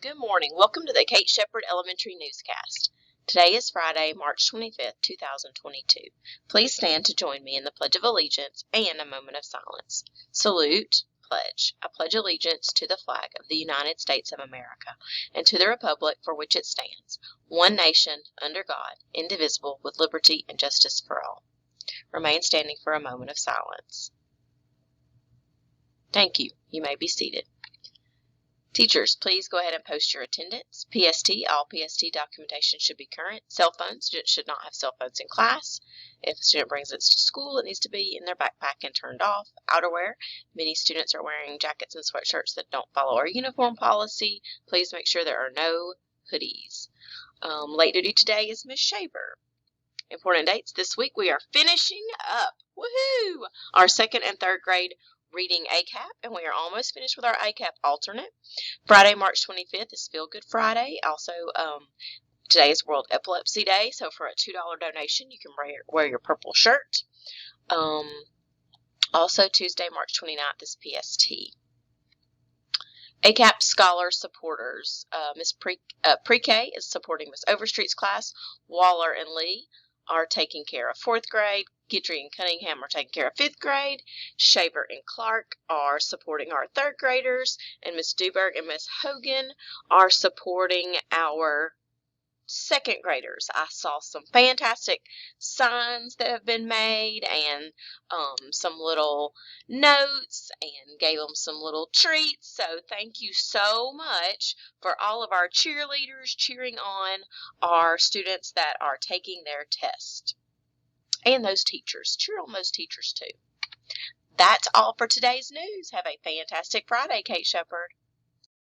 Good morning. Welcome to the Kate Shepherd Elementary Newscast. Today is Friday, March 25th, 2022. Please stand to join me in the Pledge of Allegiance and a moment of silence. Salute, pledge. I pledge allegiance to the flag of the United States of America and to the republic for which it stands, one nation, under God, indivisible, with liberty and justice for all. Remain standing for a moment of silence. Thank you. You may be seated. Teachers, please go ahead and post your attendance. PST, all PST documentation should be current. Cell phones, students should not have cell phones in class. If a student brings it to school, it needs to be in their backpack and turned off. Outerwear, many students are wearing jackets and sweatshirts that don't follow our uniform policy. Please make sure there are no hoodies. Late duty today is Miss Shaver. Important dates this week, we are finishing up, woohoo, our second and third grade reading ACAP, and we are almost finished with our ACAP alternate. Friday, March 25th is Feel Good Friday. Also, today is World Epilepsy Day, so for a $2 donation, you can wear your purple shirt. Also, Tuesday, March 29th is PST. ACAP Scholar Supporters. Miss Pre-K is supporting Miss Overstreet's class. Waller and Lee are taking care of 4th grade. Guidry and Cunningham are taking care of 5th grade. Shaver and Clark are supporting our 3rd graders. And Miss Duberg and Miss Hogan are supporting our 2nd graders. I saw some fantastic signs that have been made and some little notes and gave them some little treats. So thank you so much for all of our cheerleaders cheering on our students that are taking their test. And those teachers. Cheer on those teachers too. That's all for today's news. Have a fantastic Friday, Kate Shepherd.